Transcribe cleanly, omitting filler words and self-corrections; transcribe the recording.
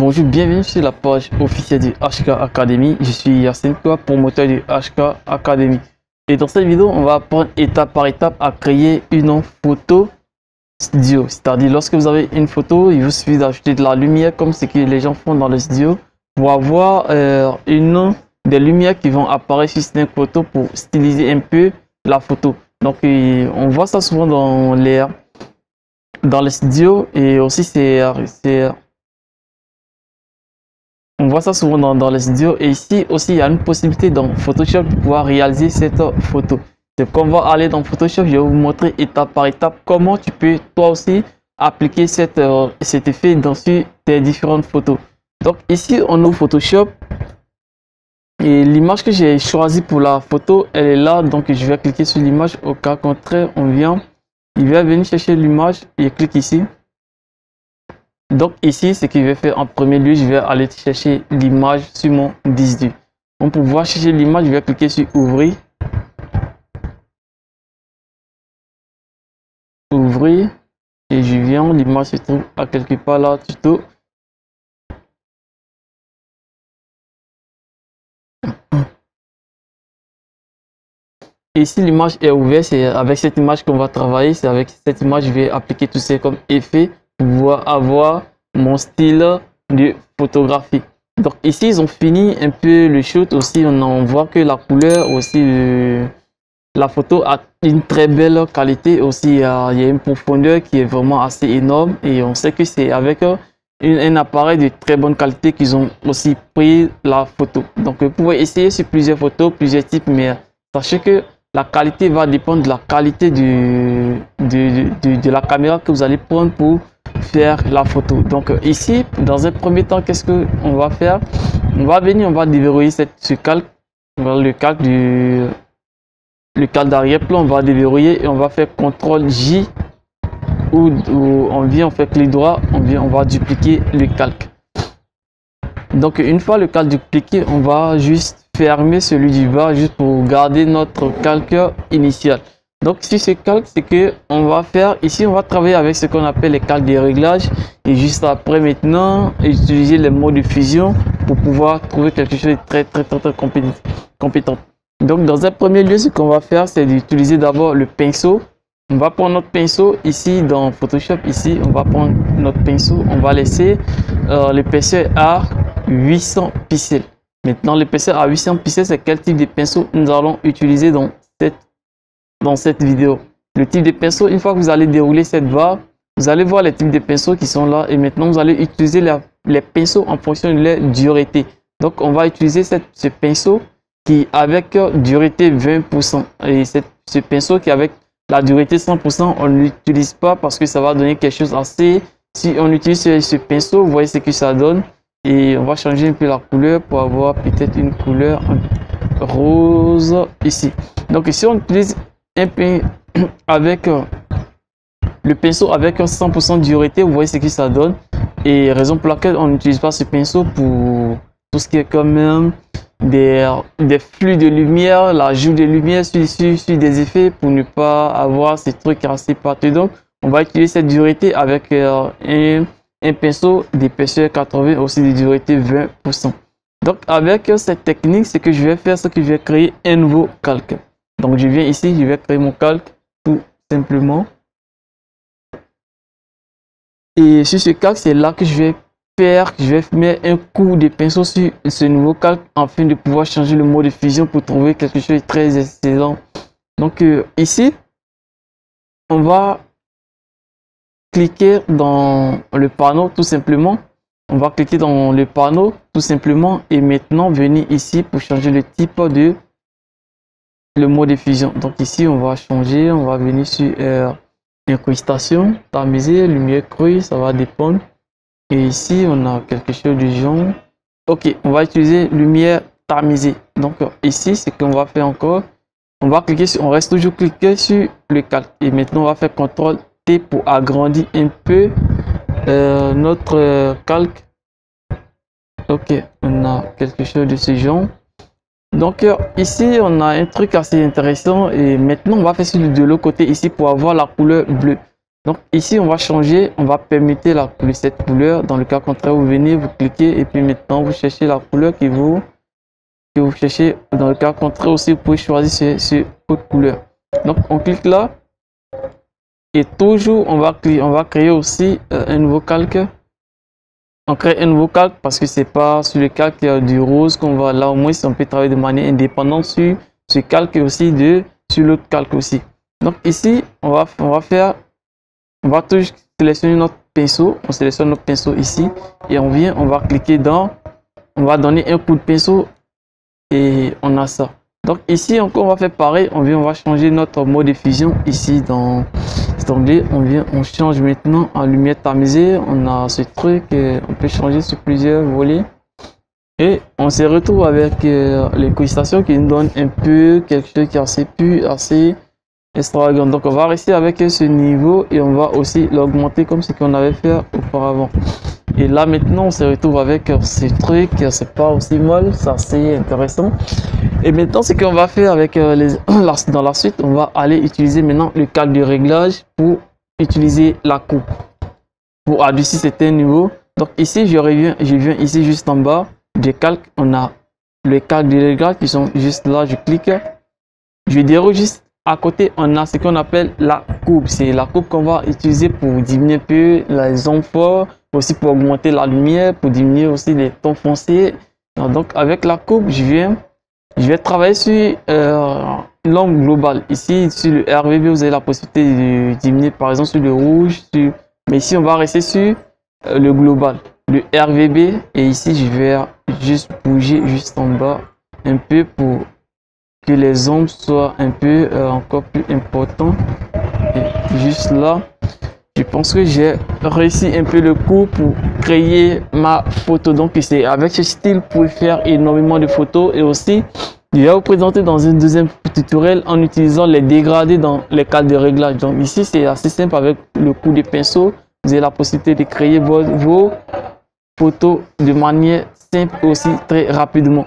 Bonjour, bienvenue sur la page officielle du HK Academy. Je suis Yacine, promoteur du HK Academy. Et dans cette vidéo, on va apprendre étape par étape à créer une photo studio. C'est-à-dire, lorsque vous avez une photo, il vous suffit d'ajouter de la lumière comme ce que les gens font dans le studio pour avoir des lumières qui vont apparaître sur cette photo pour styliser un peu la photo. Donc, on voit ça souvent dans les studios et aussi on voit ça souvent dans les studios. Et ici aussi, il y a une possibilité dans Photoshop de pouvoir réaliser cette photo. Donc, on va aller dans Photoshop. Je vais vous montrer étape par étape comment tu peux toi aussi appliquer cet effet dans tes différentes photos. Donc ici, on ouvre Photoshop. Et l'image que j'ai choisie pour la photo, elle est là. Donc je vais cliquer sur l'image. Au cas contraire, il va venir chercher l'image et clique ici. Donc ici, ce qu'il va faire en premier lieu, je vais aller chercher l'image sur mon disque dur. Donc pour pouvoir chercher l'image, je vais cliquer sur ouvrir. Ouvrir. Et je viens, l'image se trouve à quelque part là, tuto. Et si l'image est ouverte, c'est avec cette image qu'on va travailler. C'est avec cette image, je vais appliquer tout ça comme effet pour pouvoir avoir mon style de photographie. Donc ici, ils ont fini un peu le shoot aussi. On voit que la couleur aussi, la photo a une très belle qualité. Aussi, il y a une profondeur qui est vraiment assez énorme. Et on sait que c'est avec un appareil de très bonne qualité qu'ils ont aussi pris la photo. Donc vous pouvez essayer sur plusieurs photos, plusieurs types, mais sachez que la qualité va dépendre de la qualité de la caméra que vous allez prendre pour faire la photo. Donc ici, dans un premier temps, qu'est-ce qu'on va faire? On va venir, on va déverrouiller ce calque. Le calque d'arrière-plan, on va déverrouiller et on va faire CTRL J où on vient, on fait clic droit, on va dupliquer le calque. Donc une fois le calque dupliqué, on va juste fermer celui du bas juste pour garder notre calque initial. Donc sur ce calque, c'est que on va faire ici, on va travailler avec ce qu'on appelle les calques de réglage et juste après maintenant utiliser les modes de fusion pour pouvoir trouver quelque chose de très compétent. Donc dans un premier lieu, ce qu'on va faire, c'est d'utiliser d'abord le pinceau. On va prendre notre pinceau ici dans Photoshop. Ici, on va prendre notre pinceau. On va laisser l'épaisseur à 800 pixels. Maintenant, l'épaisseur à 800 pixels, c'est quel type de pinceau nous allons utiliser dans cette vidéo. Le type de pinceau, une fois que vous allez dérouler cette barre, vous allez voir les types de pinceaux qui sont là. Et maintenant, vous allez utiliser les pinceaux en fonction de leur dureté. Donc, on va utiliser ce pinceau qui avec dureté 20%. Et ce pinceau qui avec la dureté 100%, on ne l'utilise pas parce que ça va donner quelque chose assez. Si on utilise ce pinceau, vous voyez ce que ça donne. Et on va changer un peu la couleur pour avoir peut-être une couleur rose ici. Donc ici, on utilise un peu avec le pinceau avec 100% de dureté. Vous voyez ce que ça donne. Et raison pour laquelle on n'utilise pas ce pinceau pour tout ce qui est quand même des flux de lumière, l'ajout de lumière sur des effets pour ne pas avoir ces trucs assez partout. Donc on va utiliser cette dureté avec un pinceau d'épaisseur 80, aussi de dureté 20%. Donc avec cette technique, ce que je vais faire, c'est que je vais créer un nouveau calque. Donc je viens ici, je vais créer mon calque tout simplement. Et sur ce calque, c'est là que je vais mettre un coup de pinceau sur ce nouveau calque afin de pouvoir changer le mode de fusion pour trouver quelque chose de très excellent. Donc ici, on va cliquer dans le panneau tout simplement. On va cliquer dans le panneau tout simplement et maintenant venir ici pour changer le type de le mode de fusion. Donc ici, on va changer, on va venir sur incrustation, tamiser, lumière crue, ça va dépendre. Et ici, on a quelque chose du genre. Ok, on va utiliser lumière tamisée. Donc ici, ce qu'on va faire encore, on va cliquer sur, on reste toujours cliqué sur le calque. Et maintenant, on va faire CTRL T pour agrandir un peu notre calque. Ok, on a quelque chose de ce genre. Donc ici, on a un truc assez intéressant. Et maintenant, on va faire sur de l'autre côté ici pour avoir la couleur bleue. Donc ici, on va changer, on va permettre cette couleur. Dans le cas contraire, vous venez, vous cliquez et puis maintenant, vous cherchez la couleur que vous cherchez. Dans le cas contraire aussi, vous pouvez choisir ce code couleur. Donc on clique là et toujours, on va créer aussi un nouveau calque. On crée un nouveau calque parce que c'est pas sur le calque du rose qu'on va là. Au moins, si on peut travailler de manière indépendante sur ce calque et aussi sur l'autre calque aussi. Donc ici, on va toujours sélectionner notre pinceau. On sélectionne notre pinceau ici et on va cliquer on va donner un coup de pinceau et on a ça. Donc ici encore, on va faire pareil. On va changer notre mode de fusion ici dans cet onglet. On change maintenant en lumière tamisée. On a ce truc, on peut changer sur plusieurs volets. Et on se retrouve avec les coïncidences qui nous donnent un peu quelque chose qui est assez pur, assez extravagant. Donc on va rester avec ce niveau et on va aussi l'augmenter comme ce qu'on avait fait auparavant. Et là maintenant on se retrouve avec ces trucs, c'est pas aussi mal, c'est assez intéressant. Et maintenant ce qu'on va faire avec dans la suite, on va aller utiliser maintenant le calque de réglage pour utiliser la coupe pour adoucir certains niveaux. Donc ici je viens ici juste en bas des calques, on a le calque de réglage qui sont juste là, je clique, je déroule juste. À côté, on a ce qu'on appelle la coupe. C'est la coupe qu'on va utiliser pour diminuer un peu les ombres forts, aussi pour augmenter la lumière, pour diminuer aussi les tons foncés. Donc, avec la coupe, je vais travailler sur l'ombre globale. Ici, sur le RVB, vous avez la possibilité de diminuer, par exemple, sur le rouge. Mais ici, on va rester sur le global, le RVB. Et ici, je vais juste bouger juste en bas un peu pour que les ombres soient un peu encore plus importants. Et juste là, je pense que j'ai réussi un peu le coup pour créer ma photo. Donc c'est avec ce style, vous pouvez faire énormément de photos. Et aussi, je vais vous présenter dans un deuxième tutoriel en utilisant les dégradés dans les calques de réglage. Donc ici, c'est assez simple avec le coup de pinceau. Vous avez la possibilité de créer vos photos de manière simple et aussi très rapidement.